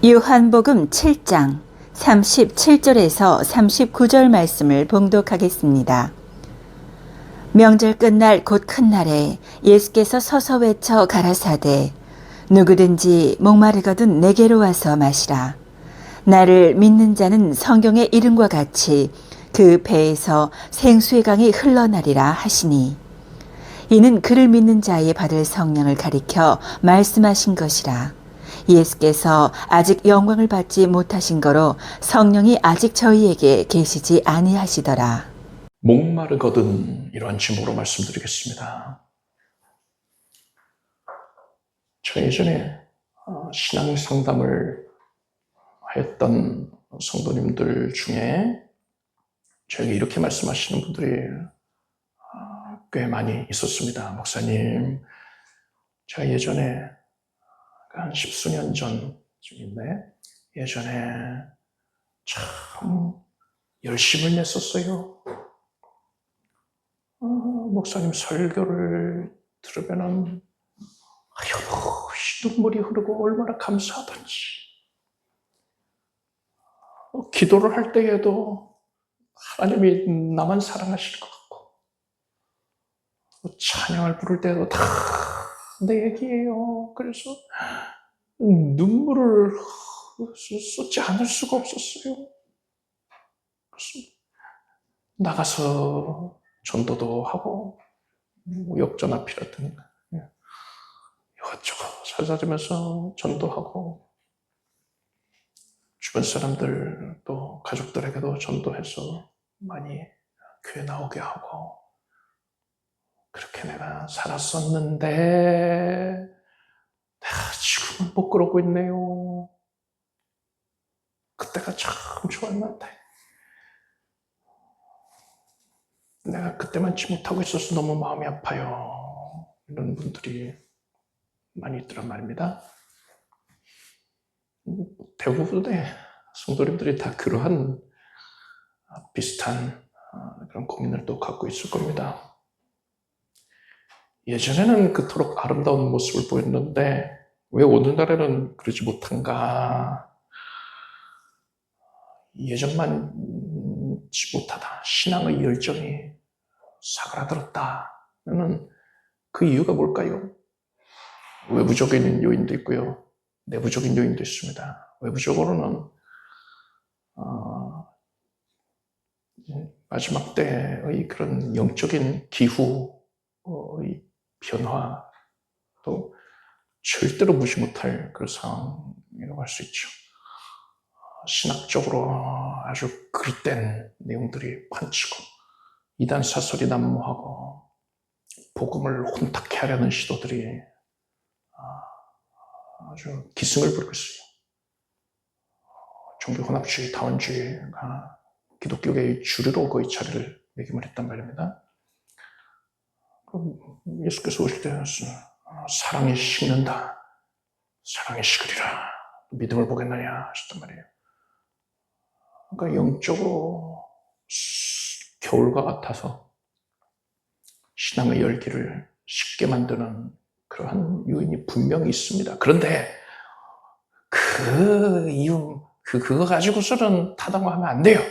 요한복음 7장 37절에서 39절 말씀을 봉독하겠습니다. 명절 끝날 곧 큰 날에 예수께서 서서 외쳐 가라사대 누구든지 목마르거든 내게로 와서 마시라. 나를 믿는 자는 성경의 이름과 같이 그 배에서 생수의 강이 흘러나리라 하시니 이는 그를 믿는 자의 받을 성령을 가리켜 말씀하신 것이라. 예수께서 아직 영광을 받지 못하신 거로 성령이 아직 저희에게 계시지 아니하시더라. 목마르거든, 이러한 제목으로 말씀드리겠습니다. 제가 예전에 신앙 상담을 하였던 성도님들 중에 저에게 이렇게 말씀하시는 분들이 꽤 많이 있었습니다. 목사님, 제가 예전에 한 십수년 전쯤인데 예전에 참 열심을 냈었어요. 목사님 설교를 들으면은 눈물이 흐르고 얼마나 감사하던지. 기도를 할 때에도 하나님이 나만 사랑하실 것 같고, 찬양을 부를 때도 다 내 얘기예요. 그래서 눈물을 쏟지 않을 수가 없었어요. 그래서 나가서 전도도 하고 역전 앞이라든 이것저것 찾아다니면서 전도하고 주변 사람들 또 가족들에게도 전도해서 많이 교회 나오게 하고 그렇게 내가 살았었는데 내가 지금은 못 그러고 있네요. 그때가 참 좋았는데 내가 그때만치 못하고 있어서 너무 마음이 아파요. 이런 분들이 많이 있더란 말입니다. 대부분의 성도님들이 다 그러한 비슷한 그런 고민을 또 갖고 있을 겁니다. 예전에는 그토록 아름다운 모습을 보였는데 왜 오늘날에는 그러지 못한가? 예전만치 못하다. 신앙의 열정이 사그라들었다는 그 이유가 뭘까요? 외부적인 요인도 있고요. 내부적인 요인도 있습니다. 외부적으로는 마지막 때의 그런 영적인 기후의 변화, 또 절대로 무시 못할 그런 상황이라고 할 수 있죠. 신학적으로 아주 그릇된 내용들이 판치고 이단 사설이 난무하고 복음을 혼탁케 하려는 시도들이 아주 기승을 부리고 있어요. 종교혼합주의, 다원주의가 기독교계의 주류로 거의 자리를 매김을 했단 말입니다. 예수께서 오실 때 사랑이 식는다. 사랑이 식으리라. 믿음을 보겠느냐 하셨단 말이에요. 그러니까 영적으로 겨울과 같아서 신앙의 열기를 식게 만드는 그러한 요인이 분명히 있습니다. 그런데 그 이유, 그거 가지고서는 타당화하면 안 돼요.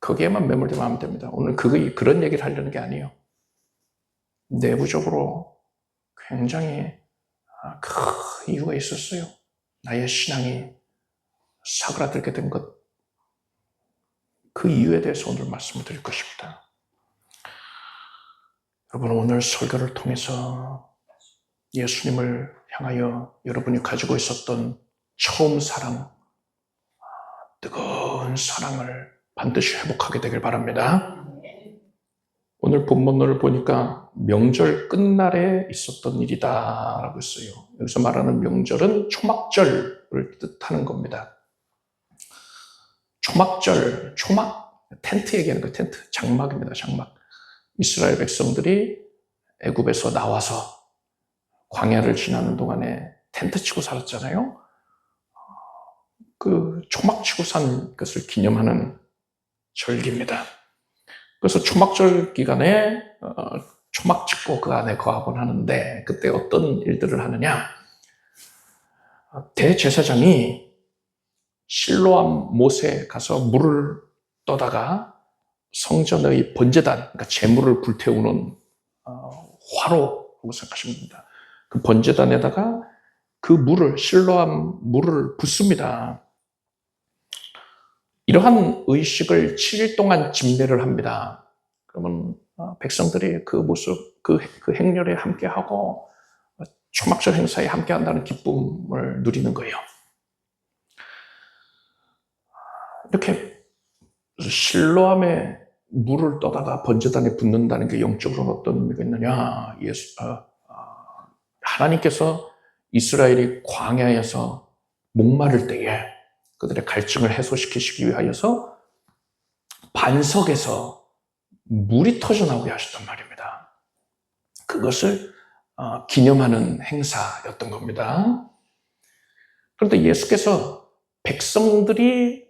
거기에만 매몰되면 안 됩니다. 오늘 그런 얘기를 하려는 게 아니에요. 내부적으로 굉장히 큰 이유가 있었어요. 나의 신앙이 사그라들게 된 것. 그 이유에 대해서 오늘 말씀을 드릴 것입니다. 여러분, 오늘 설교를 통해서 예수님을 향하여 여러분이 가지고 있었던 처음 사랑, 뜨거운 사랑을 반드시 회복하게 되길 바랍니다. 오늘 본문을 보니까 명절 끝날에 있었던 일이다 라고 했어요. 여기서 말하는 명절은 초막절을 뜻하는 겁니다. 초막절, 초막, 텐트 얘기하는 거, 텐트, 장막입니다. 장막. 이스라엘 백성들이 애굽에서 나와서 광야를 지나는 동안에 텐트 치고 살았잖아요. 그 초막 치고 산 것을 기념하는 절기입니다. 그래서 초막절 기간에 초막 짓고 그 안에 거하곤 하는데 그때 어떤 일들을 하느냐? 대제사장이 실로암 못에 가서 물을 떠다가 성전의 번제단, 그러니까 제물을 불태우는 화로라고 생각하시면 됩니다. 그 번제단에다가 그 물을, 실로암 물을 붓습니다. 이러한 의식을 7일 동안 집례를 합니다. 그러면 백성들이 그 모습, 그 행렬에 함께하고 초막절 행사에 함께한다는 기쁨을 누리는 거예요. 이렇게 실로암에 물을 떠다가 번제단에 붓는다는 게 영적으로 어떤 의미가 있느냐? 하나님께서 이스라엘이 광야에서 목마를 때에 그들의 갈증을 해소시키시기 위하여서 반석에서 물이 터져나오게 하셨단 말입니다. 그것을 기념하는 행사였던 겁니다. 그런데 예수께서 백성들이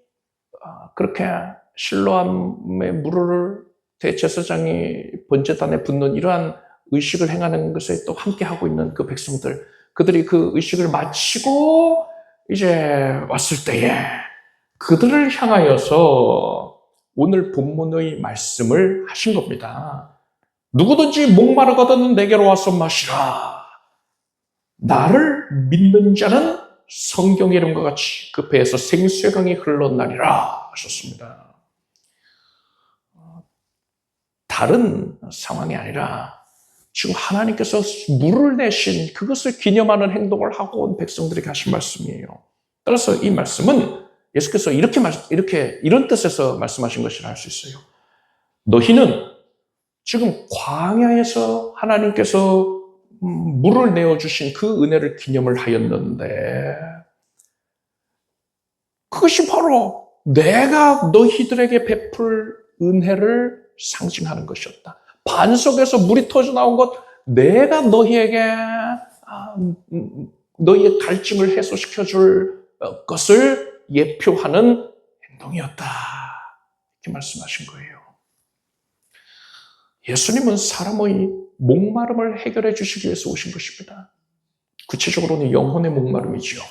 그렇게 실로암의 물을 대제사장이 번제단에 붓는 이러한 의식을 행하는 것에 또 함께하고 있는 그 백성들, 그들이 그 의식을 마치고 이제 왔을 때에 그들을 향하여서 오늘 본문의 말씀을 하신 겁니다. 누구든지 목마르거든 내게로 와서 마시라. 나를 믿는 자는 성경의 이름과 같이 그 배에서 생수의 강이 흘러나리라 하셨습니다. 다른 상황이 아니라 지금 하나님께서 물을 내신 그것을 기념하는 행동을 하고 온 백성들에게 하신 말씀이에요. 따라서 이 말씀은 예수께서 이런 뜻에서 말씀하신 것이라 할 수 있어요. 너희는 지금 광야에서 하나님께서 물을 내어주신 그 은혜를 기념을 하였는데 그것이 바로 내가 너희들에게 베풀 은혜를 상징하는 것이었다. 반석에서 물이 터져나온 것, 내가 너희에게 너희의 갈증을 해소시켜줄 것을 예표하는 행동이었다. 이렇게 말씀하신 거예요. 예수님은 사람의 목마름을 해결해 주시기 위해서 오신 것입니다. 구체적으로는 영혼의 목마름이지요.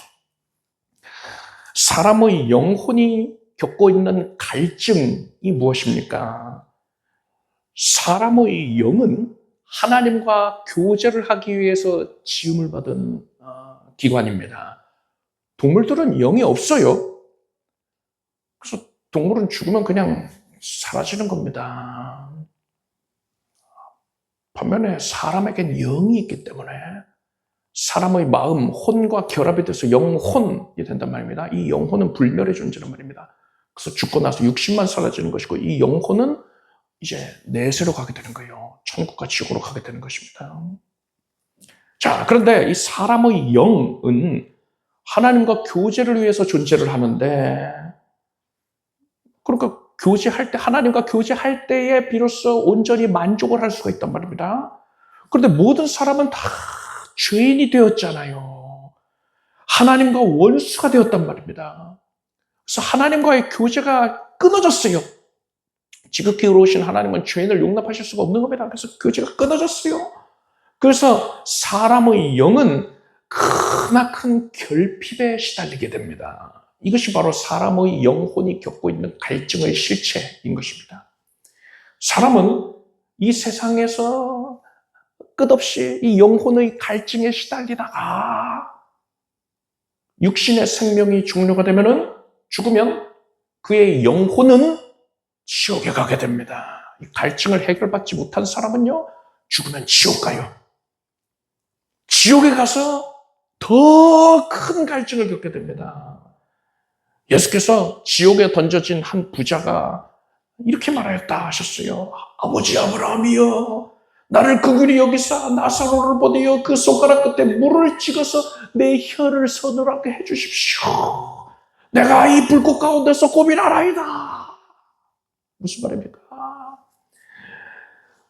사람의 영혼이 겪고 있는 갈증이 무엇입니까? 사람의 영은 하나님과 교제를 하기 위해서 지음을 받은 기관입니다. 동물들은 영이 없어요. 그래서 동물은 죽으면 그냥 사라지는 겁니다. 반면에 사람에겐 영이 있기 때문에 사람의 마음, 혼과 결합이 돼서 영혼이 된단 말입니다. 이 영혼은 불멸의 존재란 말입니다. 그래서 죽고 나서 육신만 사라지는 것이고 이 영혼은 이제 내세로 가게 되는 거예요. 천국과 지옥으로 가게 되는 것입니다. 자, 그런데 이 사람의 영은 하나님과 교제를 위해서 존재를 하는데, 그러니까 교제할 때, 하나님과 교제할 때에 비로소 온전히 만족을 할 수가 있단 말입니다. 그런데 모든 사람은 다 죄인이 되었잖아요. 하나님과 원수가 되었단 말입니다. 그래서 하나님과의 교제가 끊어졌어요. 지극히 의로우신 하나님은 죄인을 용납하실 수가 없는 겁니다. 그래서 교제가 끊어졌어요. 그래서 사람의 영은 크나큰 결핍에 시달리게 됩니다. 이것이 바로 사람의 영혼이 겪고 있는 갈증의 실체인 것입니다. 사람은 이 세상에서 끝없이 이 영혼의 갈증에 시달리다가 육신의 생명이 종료가 죽으면 그의 영혼은 지옥에 가게 됩니다. 이 갈증을 해결받지 못한 사람은요, 죽으면 지옥 가요. 지옥에 가서 더 큰 갈증을 겪게 됩니다. 예수께서 지옥에 던져진 한 부자가 이렇게 말하였다 하셨어요. 아버지 아브라함이여, 나를 그 길이 여기서 나사로를 보내어 그 손가락 끝에 물을 찍어서 내 혀를 서늘하게 해주십시오. 내가 이 불꽃 가운데서 고민하라이다. 무슨 말입니까?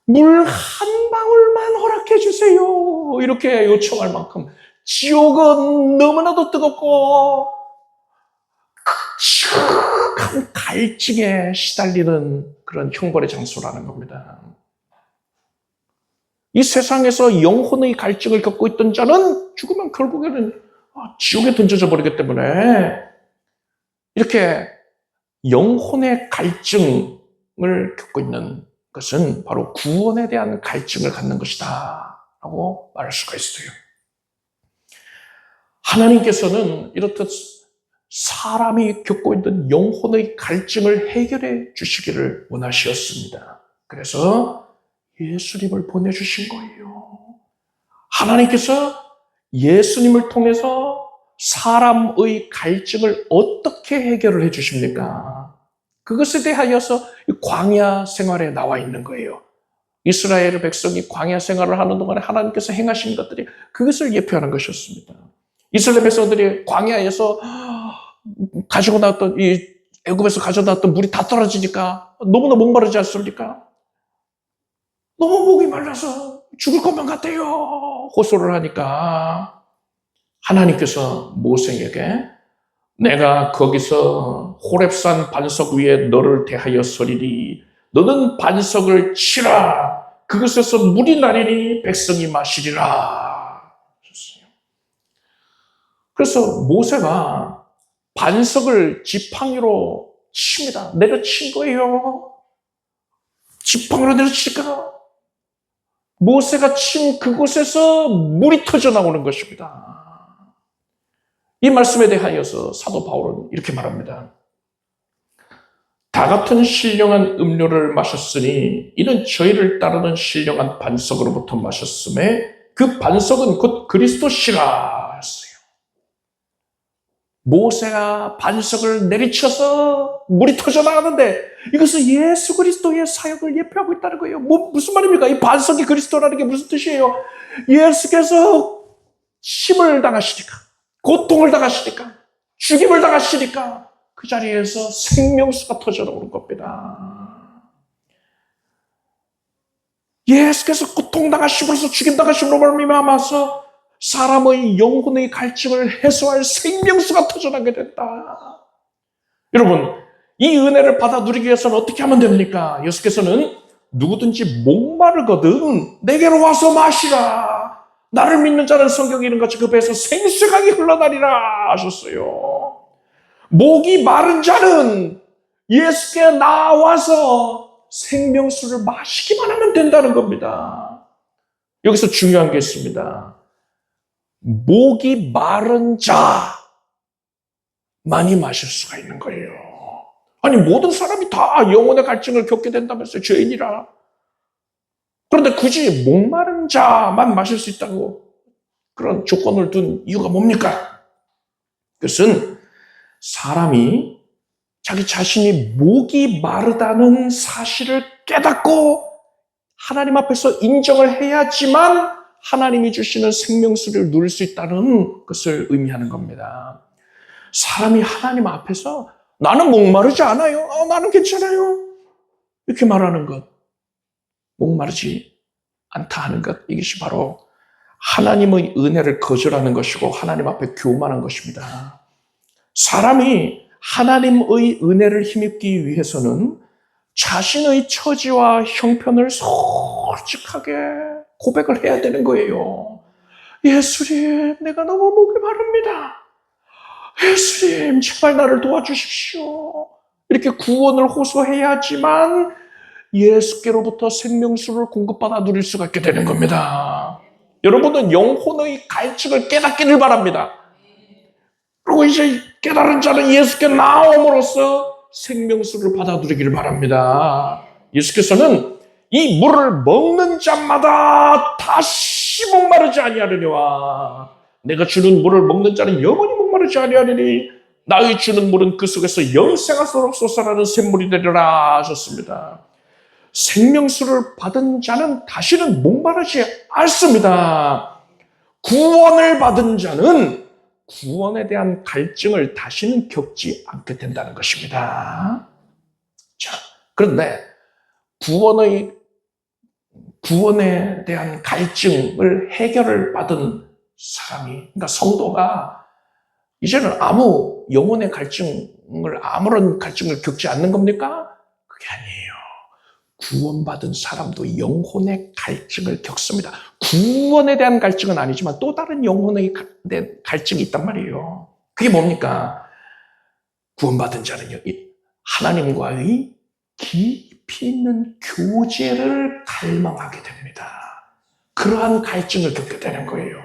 물 한 방울만 허락해 주세요. 이렇게 요청할 만큼 지옥은 너무나도 뜨겁고 큰 갈증에 시달리는 그런 형벌의 장소라는 겁니다. 이 세상에서 영혼의 갈증을 겪고 있던 자는 죽으면 결국에는 지옥에 던져져 버리기 때문에 이렇게 영혼의 갈증을 겪고 있는 것은 바로 구원에 대한 갈증을 갖는 것이다 라고 말할 수가 있어요. 하나님께서는 이렇듯 사람이 겪고 있는 영혼의 갈증을 해결해 주시기를 원하셨습니다. 그래서 예수님을 보내주신 거예요. 하나님께서 예수님을 통해서 사람의 갈증을 어떻게 해결을 해 주십니까? 그것에 대하여서 광야 생활에 나와 있는 거예요. 이스라엘 백성이 광야 생활을 하는 동안에 하나님께서 행하신 것들이 그것을 예표하는 것이었습니다. 이스라엘 백성들이 광야에서 가지고 나왔던 이 애굽에서 가져다왔던 물이 다 떨어지니까 너무나 목마르지 않습니까? 너무 목이 말라서 죽을 것만 같아요. 호소를 하니까 하나님께서 모세에게 내가 거기서 호렙산 반석 위에 너를 대하여 서리니 너는 반석을 치라. 그것에서 물이 나리니 백성이 마시리라. 그래서 모세가 반석을 지팡이로 칩니다. 내려친 거예요. 지팡이로 내려치니까 모세가 친 그곳에서 물이 터져 나오는 것입니다. 이 말씀에 대하여서 사도 바울은 이렇게 말합니다. 다 같은 신령한 음료를 마셨으니 이는 저희를 따르는 신령한 반석으로부터 마셨음에 그 반석은 곧 그리스도시라 했어요. 모세가 반석을 내리쳐서 물이 터져 나가는데 이것은 예수 그리스도의 사역을 예표하고 있다는 거예요. 무슨 말입니까? 이 반석이 그리스도라는 게 무슨 뜻이에요? 예수께서 침을 당하시니까, 고통을 당하시니까, 죽임을 당하시니까 그 자리에서 생명수가 터져 나오는 겁니다. 예수께서 고통당하심으로써 죽임당하심으로 말미암아서 사람의 영혼의 갈증을 해소할 생명수가 터져나게 됐다. 여러분, 이 은혜를 받아 누리기 위해서는 어떻게 하면 됩니까? 예수께서는 누구든지 목마르거든 내게로 와서 마시라. 나를 믿는 자는 성경에 있는 것이 그 배에서 생수강이 흘러나리라 하셨어요. 목이 마른 자는 예수께 나와서 생명수를 마시기만 하면 된다는 겁니다. 여기서 중요한 게 있습니다. 목이 마른 자만이 마실 수가 있는 거예요. 아니 모든 사람이 다 영혼의 갈증을 겪게 된다면서요. 죄인이라. 그런데 굳이 목마른 자만 마실 수 있다고 그런 조건을 둔 이유가 뭡니까? 그것은 사람이 자기 자신이 목이 마르다는 사실을 깨닫고 하나님 앞에서 인정을 해야지만 하나님이 주시는 생명수를 누릴 수 있다는 것을 의미하는 겁니다. 사람이 하나님 앞에서 나는 목마르지 않아요. 나는 괜찮아요. 이렇게 말하는 것. 목마르지 않다 하는 것. 이것이 바로 하나님의 은혜를 거절하는 것이고 하나님 앞에 교만한 것입니다. 사람이 하나님의 은혜를 힘입기 위해서는 자신의 처지와 형편을 솔직하게 고백을 해야 되는 거예요. 예수님, 내가 너무 목이 마릅니다. 예수님, 제발 나를 도와주십시오. 이렇게 구원을 호소해야지만 예수께로부터 생명수를 공급받아 누릴 수가 있게 되는 겁니다. 여러분은 영혼의 갈증을 깨닫기를 바랍니다. 그리고 이제 깨달은 자는 예수께 나옴으로써 생명수를 받아 누리기를 바랍니다. 예수께서는 이 물을 먹는 자마다 다시 목마르지 아니하려니와 내가 주는 물을 먹는 자는 영원히 목마르지 아니하리니 나의 주는 물은 그 속에서 영생하도록 솟아나는 샘물이 되리라 하셨습니다. 생명수를 받은 자는 다시는 목마르지 않습니다. 구원을 받은 자는 구원에 대한 갈증을 다시는 겪지 않게 된다는 것입니다. 자, 그런데 구원에 대한 갈증을 해결을 받은 사람이, 그러니까 성도가 이제는 아무 영혼의 갈증을, 아무런 갈증을 겪지 않는 겁니까? 그게 아니에요. 구원받은 사람도 영혼의 갈증을 겪습니다. 구원에 대한 갈증은 아니지만 또 다른 영혼의 갈증이 있단 말이에요. 그게 뭡니까? 구원받은 자는요, 하나님과의 깊이 있는 교제를 갈망하게 됩니다. 그러한 갈증을 겪게 되는 거예요.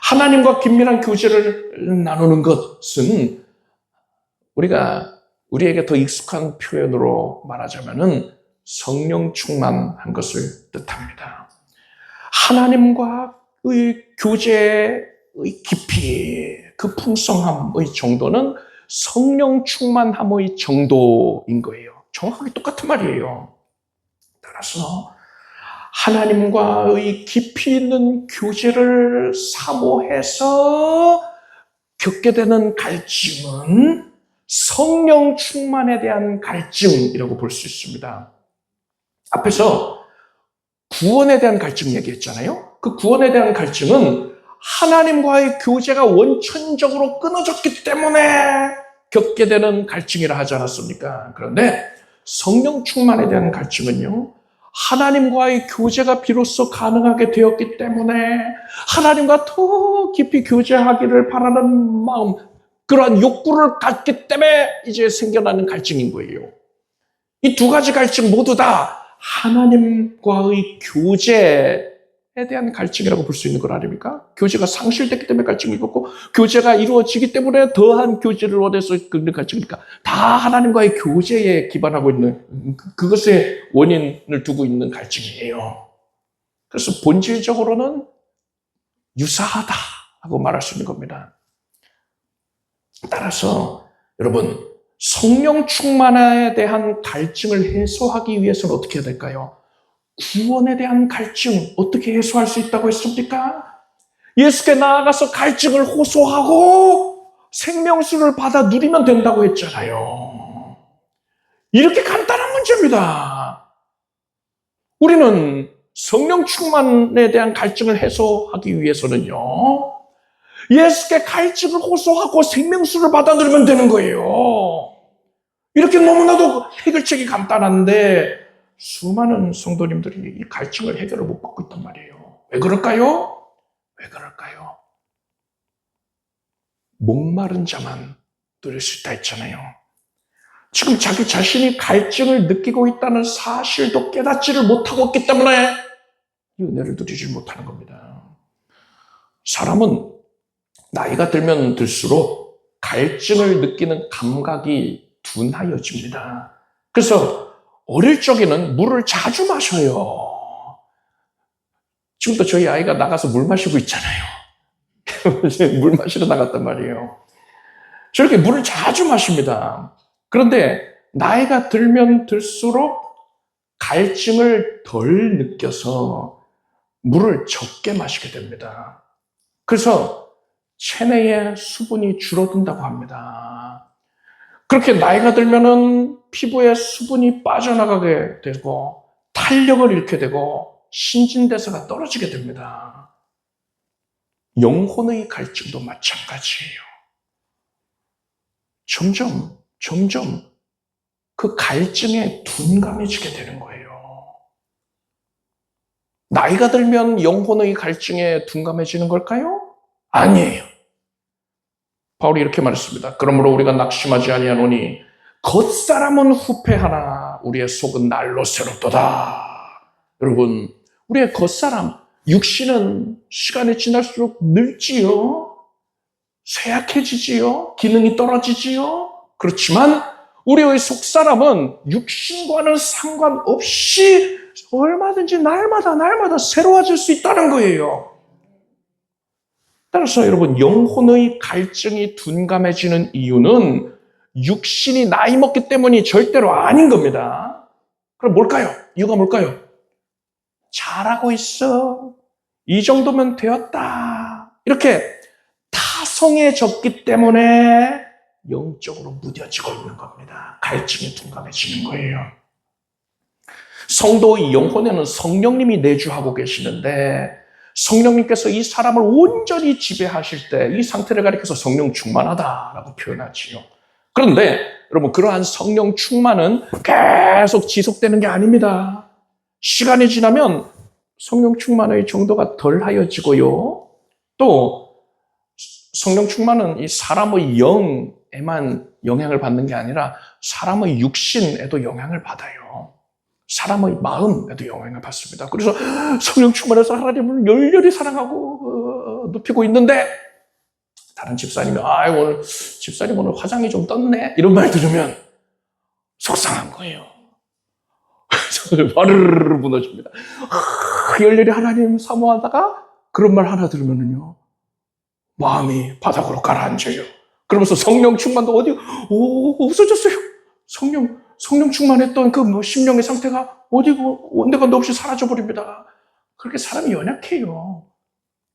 하나님과 긴밀한 교제를 나누는 것은 우리에게 더 익숙한 표현으로 말하자면은 성령 충만한 것을 뜻합니다. 하나님과의 교제의 깊이, 그 풍성함의 정도는 성령 충만함의 정도인 거예요. 정확하게 똑같은 말이에요. 따라서 하나님과의 깊이 있는 교제를 사모해서 겪게 되는 갈증은 성령 충만에 대한 갈증이라고 볼 수 있습니다. 앞에서 구원에 대한 갈증 얘기했잖아요. 그 구원에 대한 갈증은 하나님과의 교제가 원천적으로 끊어졌기 때문에 겪게 되는 갈증이라 하지 않았습니까? 그런데 성령 충만에 대한 갈증은요, 하나님과의 교제가 비로소 가능하게 되었기 때문에 하나님과 더 깊이 교제하기를 바라는 마음, 그러한 욕구를 갖기 때문에 이제 생겨나는 갈증인 거예요. 이 두 가지 갈증 모두 다 하나님과의 교제에 대한 갈증이라고 볼 수 있는 걸 아닙니까? 교제가 상실됐기 때문에 갈증이 있고, 교제가 이루어지기 때문에 더한 교제를 원해서 그런 갈증이니까 다 하나님과의 교제에 기반하고 있는, 그것에 원인을 두고 있는 갈증이에요. 그래서 본질적으로는 유사하다고 말할 수 있는 겁니다. 따라서 여러분, 성령 충만에 대한 갈증을 해소하기 위해서는 어떻게 해야 될까요? 구원에 대한 갈증 어떻게 해소할 수 있다고 했습니까? 예수께 나아가서 갈증을 호소하고 생명수를 받아 누리면 된다고 했잖아요. 이렇게 간단한 문제입니다. 우리는 성령 충만에 대한 갈증을 해소하기 위해서는요, 예수께 갈증을 호소하고 생명수를 받아 누리면 되는 거예요. 이렇게 너무나도 해결책이 간단한데 수많은 성도님들이 이 갈증을 해결을 못 받고 있단 말이에요. 왜 그럴까요? 왜 그럴까요? 목마른 자만 누릴 수 있다 했잖아요. 지금 자기 자신이 갈증을 느끼고 있다는 사실도 깨닫지를 못하고 있기 때문에 이 은혜를 누리지 못하는 겁니다. 사람은 나이가 들면 들수록 갈증을 느끼는 감각이 둔하여집니다. 그래서 어릴 적에는 물을 자주 마셔요. 지금도 저희 아이가 나가서 물 마시고 있잖아요. 물 마시러 나갔단 말이에요. 저렇게 물을 자주 마십니다. 그런데 나이가 들면 들수록 갈증을 덜 느껴서 물을 적게 마시게 됩니다. 그래서 체내의 수분이 줄어든다고 합니다. 그렇게 나이가 들면은 피부에 수분이 빠져나가게 되고 탄력을 잃게 되고 신진대사가 떨어지게 됩니다. 영혼의 갈증도 마찬가지예요. 점점 그 갈증에 둔감해지게 되는 거예요. 나이가 들면 영혼의 갈증에 둔감해지는 걸까요? 아니에요. 바울이 이렇게 말했습니다. 그러므로 우리가 낙심하지 아니하노니 겉사람은 후패하나 우리의 속은 날로 새롭도다. 여러분, 우리의 겉사람, 육신은 시간이 지날수록 늙지요. 쇠약해지지요. 기능이 떨어지지요. 그렇지만 우리의 속사람은 육신과는 상관없이 얼마든지 날마다 새로워질 수 있다는 거예요. 따라서 여러분, 영혼의 갈증이 둔감해지는 이유는 육신이 나이 먹기 때문이 절대로 아닌 겁니다. 그럼 뭘까요? 이유가 뭘까요? 잘하고 있어. 이 정도면 되었다. 이렇게 타성해졌기 때문에 영적으로 무뎌지고 있는 겁니다. 갈증이 둔감해지는 거예요. 성도의 영혼에는 성령님이 내주하고 계시는데 성령님께서 이 사람을 온전히 지배하실 때 이 상태를 가리켜서 성령 충만하다라고 표현하지요. 그런데 여러분, 그러한 성령 충만은 계속 지속되는 게 아닙니다. 시간이 지나면 성령 충만의 정도가 덜하여지고요. 또 성령 충만은 이 사람의 영에만 영향을 받는 게 아니라 사람의 육신에도 영향을 받아요. 사람의 마음에도 영향을 받습니다. 그래서 성령 충만해서 하나님을 열렬히 사랑하고 높이고 있는데 다른 집사님이 오늘 집사님 오늘 화장이 좀 떴네 이런 말 들으면 속상한 거예요. 와르르 무너집니다. 열렬히 하나님 사모하다가 그런 말 하나 들으면요 마음이 바닥으로 가라앉아요. 그러면서 성령 충만도 어디 없어졌어요. 성령 충만했던 그 심령의 상태가 어디고 온데간도 없이 사라져 버립니다. 그렇게 사람이 연약해요.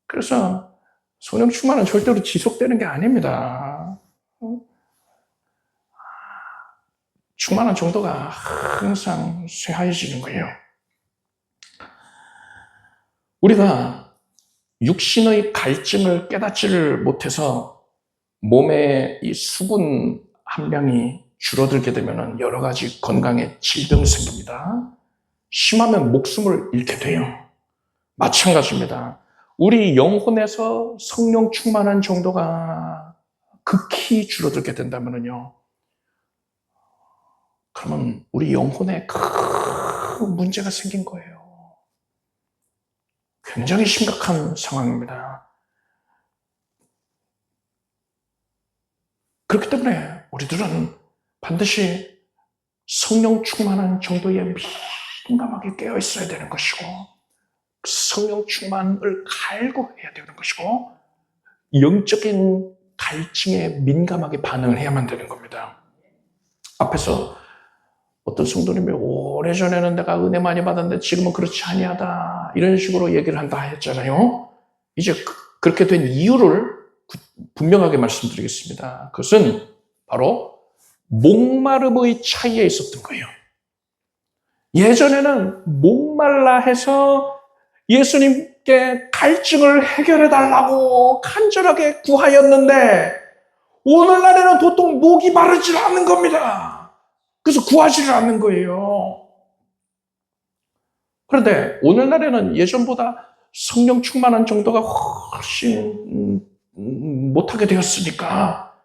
그래서 성령 충만은 절대로 지속되는 게 아닙니다. 충만한 정도가 항상 쇠하해지는 거예요. 우리가 육신의 갈증을 깨닫지를 못해서 몸의 이 수분 함량이 줄어들게 되면 여러 가지 건강에 질병이 생깁니다. 심하면 목숨을 잃게 돼요. 마찬가지입니다. 우리 영혼에서 성령 충만한 정도가 극히 줄어들게 된다면요. 그러면 우리 영혼에 큰 문제가 생긴 거예요. 굉장히 심각한 상황입니다. 그렇기 때문에 우리들은 반드시 성령 충만한 정도에 민감하게 깨어 있어야 되는 것이고 성령 충만을 갈구해야 되는 것이고 영적인 갈증에 민감하게 반응을 해야만 되는 겁니다. 앞에서 어떤 성도님이 오래전에는 내가 은혜 많이 받았는데 지금은 그렇지 아니하다 이런 식으로 얘기를 한다 했잖아요. 이제 그렇게 된 이유를 분명하게 말씀드리겠습니다. 그것은 바로 목마름의 차이에 있었던 거예요. 예전에는 목말라 해서 예수님께 갈증을 해결해 달라고 간절하게 구하였는데 오늘날에는 도통 목이 마르질 않는 겁니다. 그래서 구하지를 않는 거예요. 그런데 오늘날에는 예전보다 성령 충만한 정도가 훨씬 못하게 되었으니까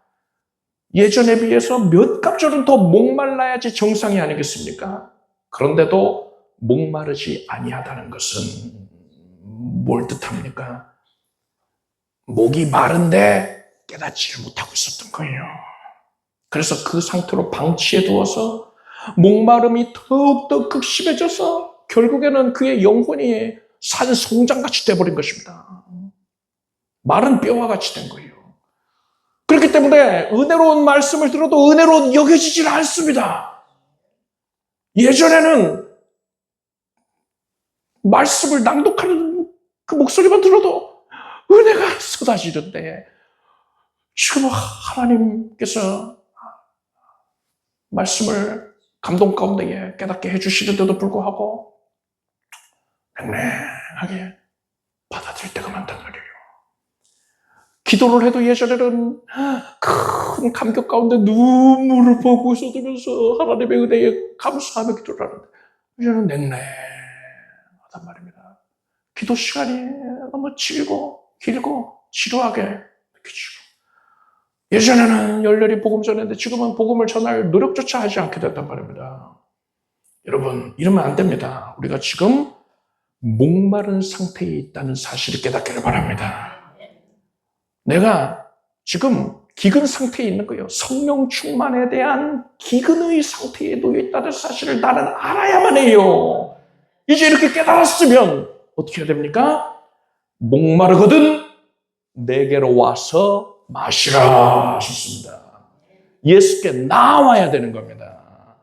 예전에 비해서 몇 갑절은 더 목말라야지 정상이 아니겠습니까? 그런데도 목마르지 아니하다는 것은 뭘 뜻합니까? 목이 마른데 깨닫지를 못하고 있었던 거예요. 그래서 그 상태로 방치해 두어서 목마름이 더욱더 극심해져서 결국에는 그의 영혼이 산송장같이 돼버린 것입니다. 마른 뼈와 같이 된 거예요. 그렇기 때문에 은혜로운 말씀을 들어도 은혜로 여겨지질 않습니다. 예전에는 말씀을 낭독하는 그 목소리만 들어도 은혜가 쏟아지는데 지금 하나님께서 말씀을 감동 가운데 깨닫게 해주시는데도 불구하고 냉랭하게 받아들일 때가 많단 말이에요. 기도를 해도 예전에는 큰 감격 가운데 눈물을 보고 쏟으면서 하나님의 은혜에 감사하며 기도를 하는데 이제는 냉랭하단 말입니다. 기도 시간이 너무 길고 지루하게 느껴지고 예전에는 열렬히 복음 전했는데 지금은 복음을 전할 노력조차 하지 않게 됐단 말입니다. 여러분 이러면 안 됩니다. 우리가 지금 목마른 상태에 있다는 사실을 깨닫기를 바랍니다. 내가 지금 기근 상태에 있는 거예요. 성령 충만에 대한 기근의 상태에 놓여 있다는 사실을 나는 알아야만 해요. 이제 이렇게 깨달았으면 어떻게 해야 됩니까? 목마르거든 내게로 와서 마시라 하셨습니다. 예수께 나와야 되는 겁니다.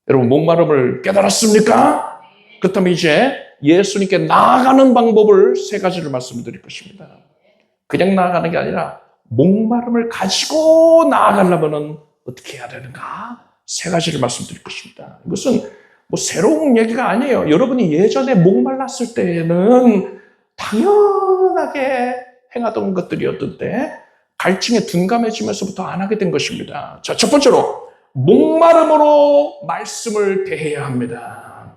여러분 목마름을 깨달았습니까? 그렇다면 이제 예수님께 나아가는 방법을 세 가지를 말씀드릴 것입니다. 그냥 나아가는 게 아니라 목마름을 가지고 나아가려면 어떻게 해야 되는가? 세 가지를 말씀드릴 것입니다. 이것은 새로운 얘기가 아니에요. 여러분이 예전에 목말랐을 때에는 당연하게 행하던 것들이었는데 갈증에 둔감해지면서부터 안 하게 된 것입니다. 자, 첫 번째로 목마름으로 말씀을 대해야 합니다.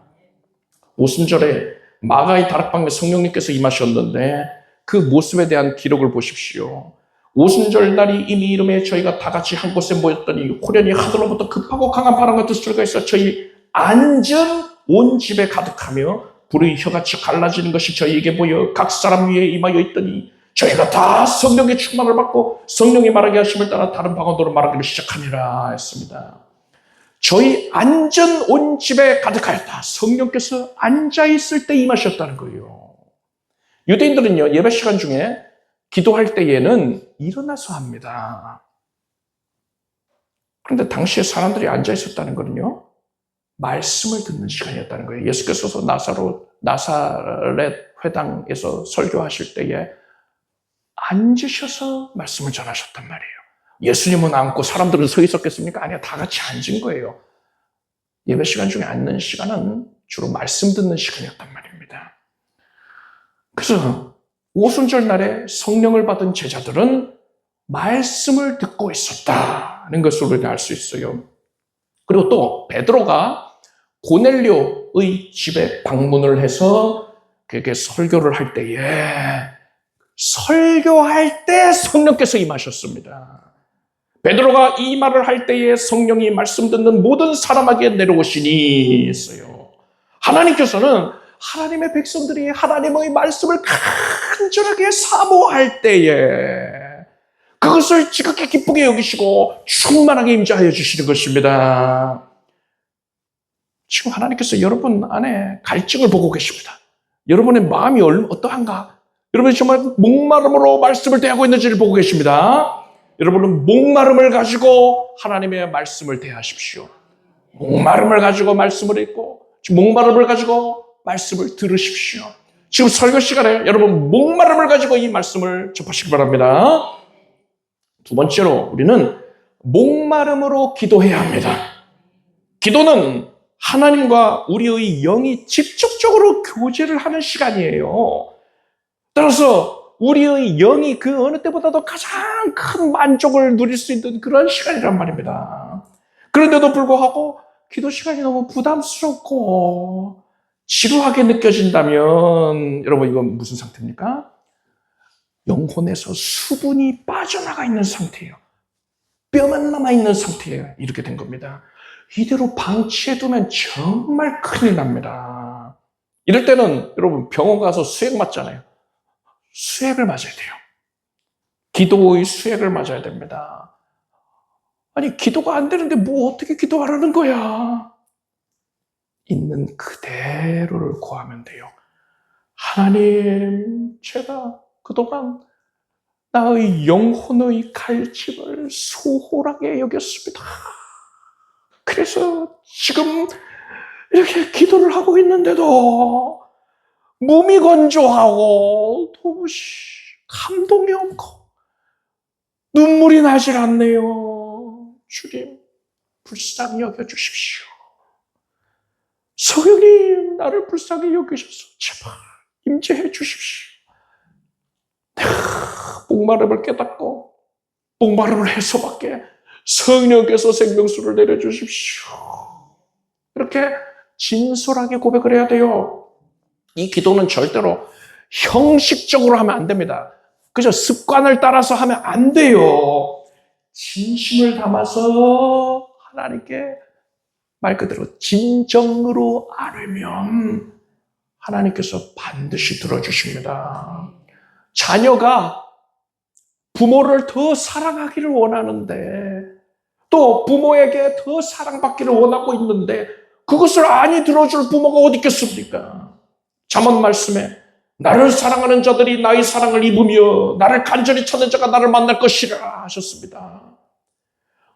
오순절에 마가의 다락방에 성령님께서 임하셨는데 그 모습에 대한 기록을 보십시오. 오순절 날이 이미 이름에 저희가 다 같이 한 곳에 모였더니 호련히 하늘로부터 급하고 강한 바람 같은 소리가 있어 저희 앉은 온 집에 가득하며 불의 혀같이 갈라지는 것이 저희에게 보여 각 사람 위에 임하여 있더니 저희가 다 성령의 충만을 받고 성령이 말하게 하심을 따라 다른 방언으로 말하기를 시작하니라 했습니다. 저희 앉은 온 집에 가득하였다. 성령께서 앉아있을 때 임하셨다는 거예요. 유대인들은요, 예배 시간 중에 기도할 때에는 일어나서 합니다. 그런데 당시에 사람들이 앉아있었다는 거는요, 말씀을 듣는 시간이었다는 거예요. 예수께서 나사렛 회당에서 설교하실 때에 앉으셔서 말씀을 전하셨단 말이에요. 예수님은 앉고 사람들은 서 있었겠습니까? 아니요, 다 같이 앉은 거예요. 예배 시간 중에 앉는 시간은 주로 말씀 듣는 시간이었단 말입니다. 그래서 오순절 날에 성령을 받은 제자들은 말씀을 듣고 있었다는 것을 우리가 알 수 있어요. 그리고 또 베드로가 고넬료의 집에 방문을 해서 그에게 설교를 할 때에 설교할 때 성령께서 임하셨습니다. 베드로가 이 말을 할 때에 성령이 말씀 듣는 모든 사람에게 내려오시니 했어요. 하나님께서는 하나님의 백성들이 하나님의 말씀을 간절하게 사모할 때에 그것을 지극히 기쁘게 여기시고 충만하게 임재하여 주시는 것입니다. 지금 하나님께서 여러분 안에 갈증을 보고 계십니다. 여러분의 마음이 어떠한가? 여러분이 정말 목마름으로 말씀을 대하고 있는지를 보고 계십니다. 여러분은 목마름을 가지고 하나님의 말씀을 대하십시오. 목마름을 가지고 말씀을 읽고 목마름을 가지고 말씀을 들으십시오. 지금 설교 시간에 여러분 목마름을 가지고 이 말씀을 접하시기 바랍니다. 두 번째로 우리는 목마름으로 기도해야 합니다. 기도는 하나님과 우리의 영이 직접적으로 교제를 하는 시간이에요. 따라서 우리의 영이 그 어느 때보다도 가장 큰 만족을 누릴 수 있는 그런 시간이란 말입니다. 그런데도 불구하고 기도 시간이 너무 부담스럽고 지루하게 느껴진다면 여러분 이건 무슨 상태입니까? 영혼에서 수분이 빠져나가 있는 상태예요. 뼈만 남아있는 상태예요. 이렇게 된 겁니다. 이대로 방치해두면 정말 큰일 납니다. 이럴 때는 여러분 병원 가서 수액 맞잖아요. 수액을 맞아야 돼요. 기도의 수액을 맞아야 됩니다. 아니 기도가 안 되는데 뭐 어떻게 기도하라는 거야? 있는 그대로를 구하면 돼요. 하나님, 제가 그동안 나의 영혼의 갈증을 소홀하게 여겼습니다. 그래서 지금 이렇게 기도를 하고 있는데도 몸이 건조하고 도무지 감동이 없고 눈물이 나질 않네요. 주님, 불쌍히 여겨주십시오. 성령님, 나를 불쌍히 여기셔서 제발 임재해 주십시오. 목마름을 깨닫고 목마름을 해소받게 성령께서 생명수를 내려주십시오. 이렇게 진솔하게 고백을 해야 돼요. 이 기도는 절대로 형식적으로 하면 안 됩니다. 그저 습관을 따라서 하면 안 돼요. 진심을 담아서 하나님께 말 그대로 진정으로 아뢰면 하나님께서 반드시 들어주십니다. 자녀가 부모를 더 사랑하기를 원하는데 또 부모에게 더 사랑받기를 원하고 있는데 그것을 아니 들어줄 부모가 어디 있겠습니까? 잠언 말씀에 나를 사랑하는 자들이 나의 사랑을 입으며 나를 간절히 찾는 자가 나를 만날 것이라 하셨습니다.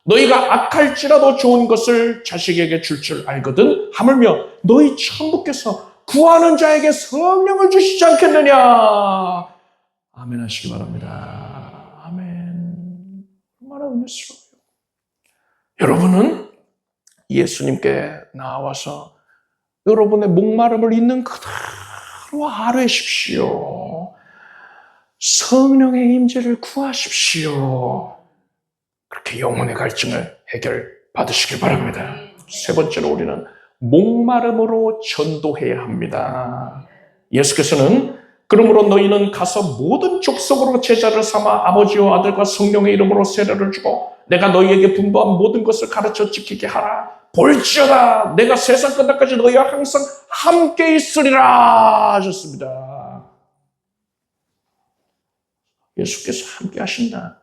너희가 악할지라도 좋은 것을 자식에게 줄 줄 알거든 하물며 너희 천부께서 구하는 자에게 성령을 주시지 않겠느냐. 아멘 하시기 바랍니다. 아멘. 얼마나 은혜스러워요. 여러분은 예수님께 나와서 여러분의 목마름을 있는 그대로 아뢰십시오. 성령의 임재를 구하십시오. 그렇게 영혼의 갈증을 해결받으시길 바랍니다. 세 번째로 우리는 목마름으로 전도해야 합니다. 예수께서는 그러므로 너희는 가서 모든 족속으로 제자를 삼아 아버지와 아들과 성령의 이름으로 세례를 주고 내가 너희에게 분부한 모든 것을 가르쳐 지키게 하라. 볼지어다 내가 세상 끝날까지 너희와 항상 함께 있으리라 하셨습니다. 예수께서 함께 하신다.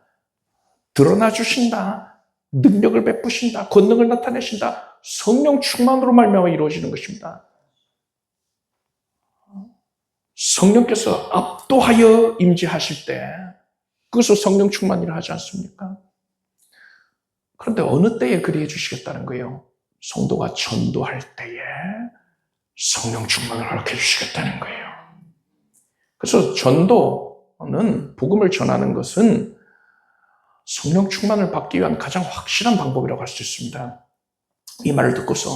드러나 주신다. 능력을 베푸신다. 권능을 나타내신다. 성령 충만으로 말미암아 이루어지는 것입니다. 성령께서 압도하여 임재하실 때 그것을 성령 충만이라 하지 않습니까? 그런데 어느 때에 그리 해주시겠다는 거예요? 성도가 전도할 때에 성령 충만을 허락해 주시겠다는 거예요. 그래서 전도는 복음을 전하는 것은 성령 충만을 받기 위한 가장 확실한 방법이라고 할 수 있습니다. 이 말을 듣고서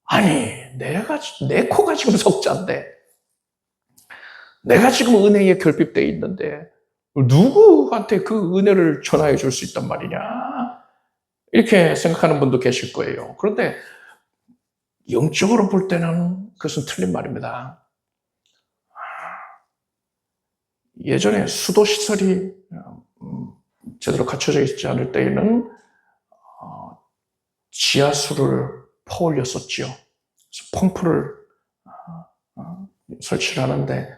아니 내 코가 지금 석자인데 내가 지금 은혜에 결핍되어 있는데 누구한테 그 은혜를 전하여 줄 수 있단 말이냐 이렇게 생각하는 분도 계실 거예요. 그런데 영적으로 볼 때는 그것은 틀린 말입니다. 예전에 수도시설이 제대로 갖춰져 있지 않을 때에는 지하수를 퍼올렸었지요. 그래서 펌프를 설치를 하는데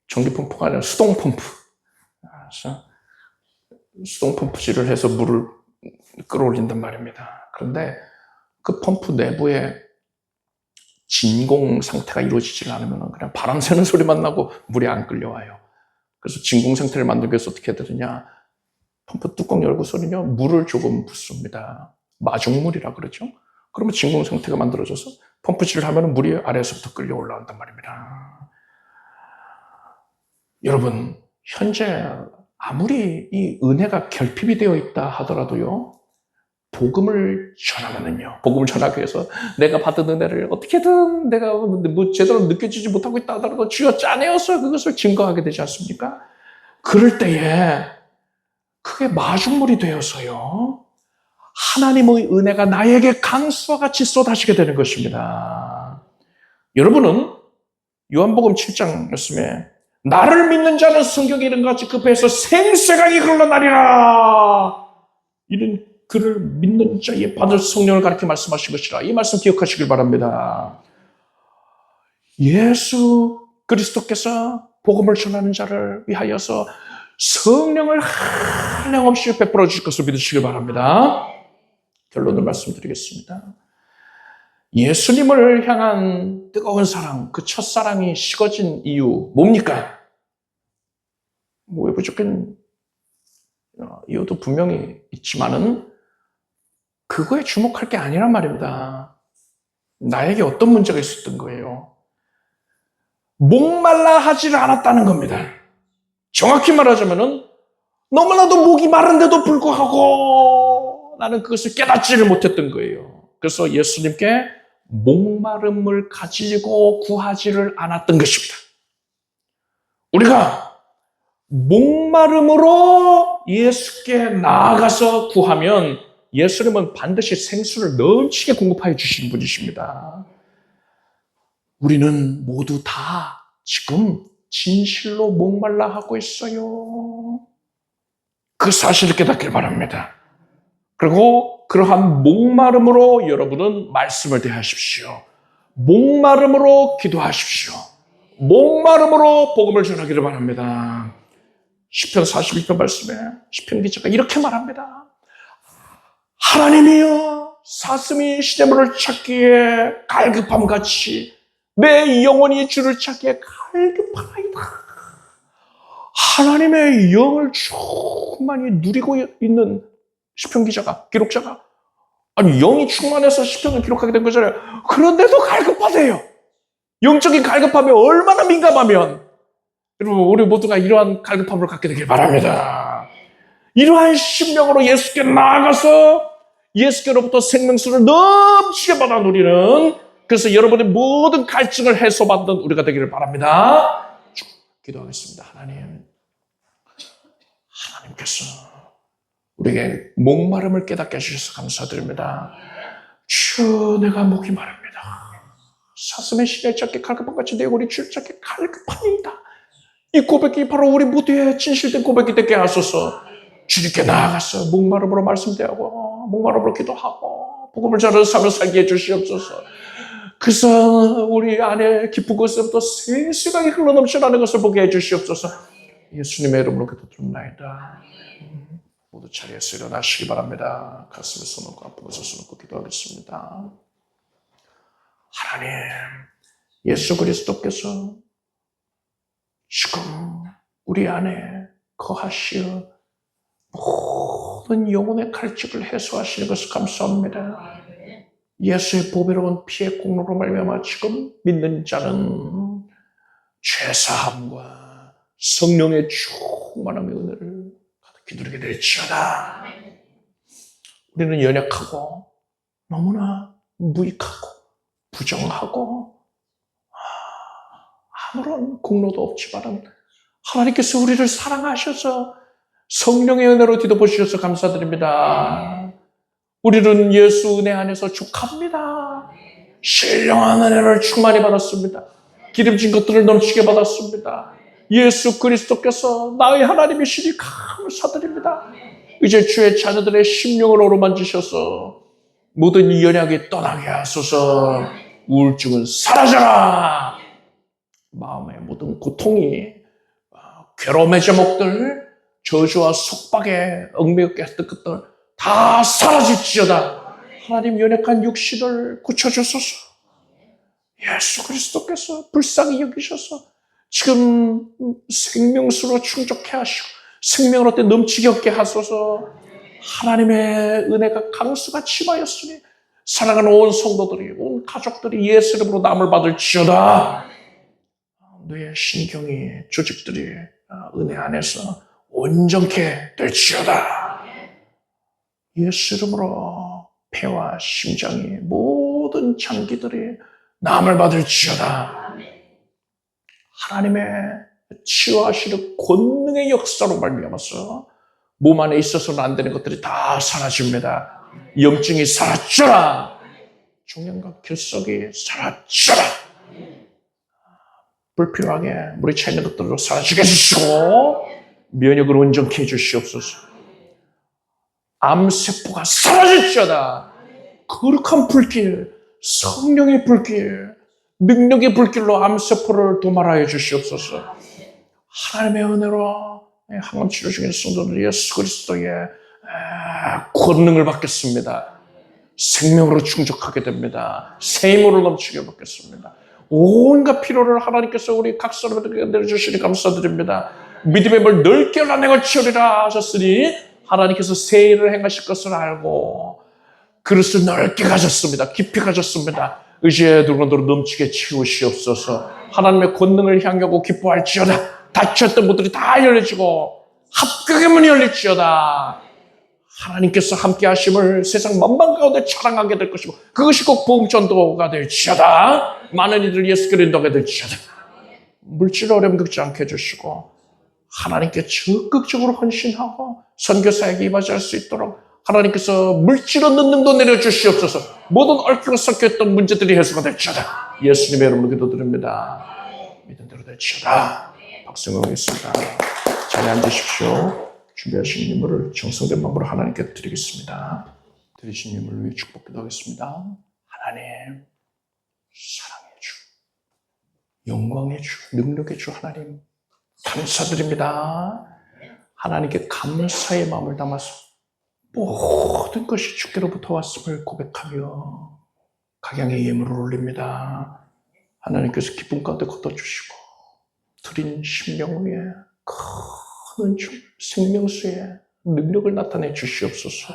전기펌프가 아니라 수동펌프. 그래서 수동펌프질을 해서 물을 끌어올린단 말입니다. 그런데 그 펌프 내부에 진공 상태가 이루어지지 않으면 그냥 바람 새는 소리만 나고 물이 안 끌려와요. 그래서 진공 상태를 만들기 위해서 어떻게 해야 되느냐. 펌프 뚜껑 열고서는요, 물을 조금 붓습니다. 마중물이라 그러죠. 그러면 진공 상태가 만들어져서 펌프질을 하면 물이 아래에서부터 끌려 올라온단 말입니다. 여러분, 현재 아무리 이 은혜가 결핍이 되어 있다 하더라도요, 복음을 전하면은요, 복음을 전하기 위해서 내가 받은 은혜를 어떻게든 내가 뭐 제대로 느껴지지 못하고 있다 하더라도 주여 짜내어서 그것을 증거하게 되지 않습니까? 그럴 때에 그게 마중물이 되어서요, 하나님의 은혜가 나에게 강수와 같이 쏟아지게 되는 것입니다. 여러분은 요한복음 7장 말씀에 나를 믿는 자는 성경에 이른 것 같이 그 배에서 생수강이 흘러나리라. 이런 그를 믿는 자에 받을 성령을 가르쳐 말씀하신 것이라. 이 말씀 기억하시길 바랍니다. 예수 그리스도께서 복음을 전하는 자를 위하여서 성령을 한량없이 베풀어 주실 것을 믿으시길 바랍니다. 결론을 말씀드리겠습니다. 예수님을 향한 뜨거운 사랑, 그 첫사랑이 식어진 이유 뭡니까? 외부적인 이유도 분명히 있지만은 그거에 주목할 게 아니란 말입니다. 나에게 어떤 문제가 있었던 거예요? 목말라 하지를 않았다는 겁니다. 정확히 말하자면은 너무나도 목이 마른데도 불구하고 나는 그것을 깨닫지를 못했던 거예요. 그래서 예수님께 목마름을 가지고 구하지를 않았던 것입니다. 우리가 목마름으로 예수께 나아가서 구하면 예수님은 반드시 생수를 넘치게 공급하여 주시는 분이십니다. 우리는 모두 다 지금 진실로 목말라 하고 있어요. 그 사실을 깨닫길 바랍니다. 그리고 그러한 목마름으로 여러분은 말씀을 대하십시오. 목마름으로 기도하십시오. 목마름으로 복음을 전하기를 바랍니다. 시편 41편 말씀에 시편 기자가 이렇게 말합니다. 하나님이여 사슴이 시냇물을 찾기에 갈급함같이 내 영혼이 주를 찾기에 갈급하나이다. 하나님의 영을 충만히 누리고 있는 시편 기자가, 기록자가, 아니 영이 충만해서 시편을 기록하게 된 거잖아요. 그런데도 갈급하대요. 영적인 갈급함에 얼마나 민감하면, 여러분 우리 모두가 이러한 갈급함을 갖게 되길 바랍니다. 이러한 심령으로 예수께 나아가서 예수께로부터 생명수를 넘치게 받아 누리는, 그래서 여러분의 모든 갈증을 해소받는 우리가 되기를 바랍니다. 기도하겠습니다. 하나님, 하나님께서 우리에게 목마름을 깨닫게 해주셔서 감사드립니다. 주여, 내가 목이 마릅니다. 사슴의 신을 잡게 갈급한같이 내 골이 줄 잡게 갈급합니다. 이 고백이 바로 우리 모두의 진실된 고백이 되게 하소서. 주님께 나아가서 목마름으로 말씀대하고 목마름으로 기도하고 복음을 전하는 삶을 살게 해주시옵소서. 그래서 우리 안에 깊은 곳에부터 세수강이 흘러넘쳐나는 것을 보게 해주시옵소서. 예수님의 이름으로 기도드립니다. 모두 자리에서 일어나시기 바랍니다. 가슴에 손 얹고 아픈 곳에 손 얹고 기도하겠습니다. 하나님, 예수 그리스도께서 지금 우리 안에 거하시어 모든 영혼의 칼집을 해소하시는 것을 감사합니다. 예수의 보배로운 피의 공로로 말미암아 지금 믿는 자는 죄사함과 성령의 충만함의 은혜를 가득히 누리게 될지어다. 우리는 연약하고 너무나 무익하고 부정하고 아무런 공로도 없지만 하나님께서 우리를 사랑하셔서 성령의 은혜로 뒤덮어주셔서 감사드립니다. 우리는 예수 은혜 안에서 족합니다. 신령한 은혜를 충만히 받았습니다. 기름진 것들을 넘치게 받았습니다. 예수 그리스도께서 나의 하나님이시니 감사드립니다. 이제 주의 자녀들의 심령을 어루만지셔서 모든 이 연약이 떠나게 하소서. 우울증은 사라져라. 마음의 모든 고통이, 괴로움의 제목들, 저주와 속박에 얽매였게 했던 것들 다 사라질지어다. 하나님, 연약한 육신을 고쳐주소서. 예수 그리스도께서 불쌍히 여기셔서 지금 생명수로 충족해 하시고 생명을 얻게 넘치게 얻게 하소서. 하나님의 은혜가 강수가 침하였으니 사랑하는 온 성도들이, 온 가족들이 예수 이름으로 남을 받을지어다. 뇌 신경이, 조직들이 은혜 안에서 온전케 될지어다. 예수 이름으로 폐와 심장이, 모든 장기들이 남을 받을지어다. 하나님의 치유하시는 권능의 역사로 말미암아서 몸 안에 있어서는 안 되는 것들이 다 사라집니다. 염증이 사라져라. 종양과 결석이 사라져라. 불필요하게 물이 차 있는 것들도 사라지게 해주시고 면역을 온전케 해주시옵소서. 암세포가 사라질지어다. 거룩한 불길, 성령의 불길, 능력의 불길로 암세포를 도말하여 주시옵소서. 하나님의 은혜로 항암 치료 중인 성도들 예수 그리스도의 권능을 받겠습니다. 생명으로 충족하게 됩니다. 새 힘으로 넘치게 받겠습니다. 온갖 필요를 하나님께서 우리 각 사람에게 내려주시니 감사드립니다. 믿음의 물 넓게 나내고 치우리라 하셨으니 하나님께서 새 일을 행하실 것을 알고 그릇을 넓게 가졌습니다. 깊이 가졌습니다. 의지의 누군가로 넘치게 치우시옵소서. 하나님의 권능을 향하고 기뻐할지어다. 닫혔던 문들이 다 열려지고 합격의 문이 열릴지어다. 하나님께서 함께 하심을 세상 만방 가운데 자랑하게 될 것이고 그것이 꼭 복음 전도가 될지어다. 많은 이들 예수께로 인도하게 될지어다. 물질 어려움 겪지 않게 해주시고 하나님께 적극적으로 헌신하고 선교사에게 임하지 수 있도록 하나님께서 물질로 능력도 내려주시옵소서. 모든 얽히고 섞였던 문제들이 해소가 될지어다. 예수님의 이름으로 기도드립니다. 믿은 대로 될지어다. 박수하겠습니다. 자리에 앉으십시오. 준비하신 예물을 정성된 마음으로 하나님께 드리겠습니다. 드리신 예물을 위해 축복 기도하겠습니다. 하나님, 사랑의 주, 영광의 주, 능력의 주 하나님 감사드립니다. 하나님께 감사의 마음을 담아서 모든 것이 주께로부터 왔음을 고백하며 각양의 예물을 올립니다. 하나님께서 기쁨 가운데 걷어주시고 드린 심령 위에 큰 은총, 생명수의 능력을 나타내 주시옵소서.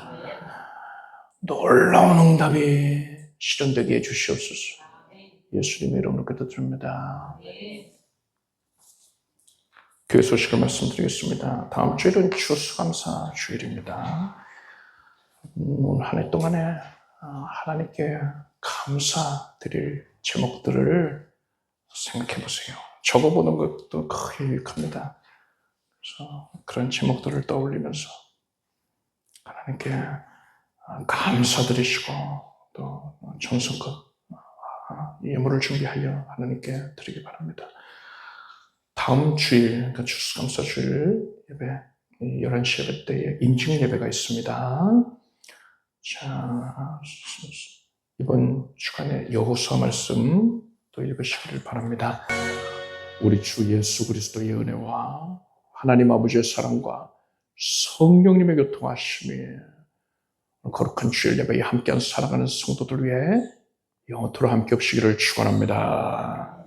놀라운 응답이 실현되게 해 주시옵소서. 예수님의 이름으로 기도드립니다. 교회 소식을 말씀드리겠습니다. 다음 주일은 추수감사 주일입니다. 오늘 한 해 동안에 하나님께 감사드릴 제목들을 생각해 보세요. 적어보는 것도 거의 유익합니다. 그래서 그런 제목들을 떠올리면서 하나님께 감사드리시고 또 정성껏 예물을 준비하여 하나님께 드리기 바랍니다. 다음 주일, 그러니까 추수감사주일 예배, 11시 예배 때에 인증 예배가 있습니다. 자, 이번 주간에 여호수아 말씀 또 읽으시기를 바랍니다. 우리 주 예수 그리스도의 은혜와 하나님 아버지의 사랑과 성령님의 교통하심이 거룩한 주일 예배에 함께한 살아가는 성도들 위해 영원토록 함께 없시기를 축원합니다.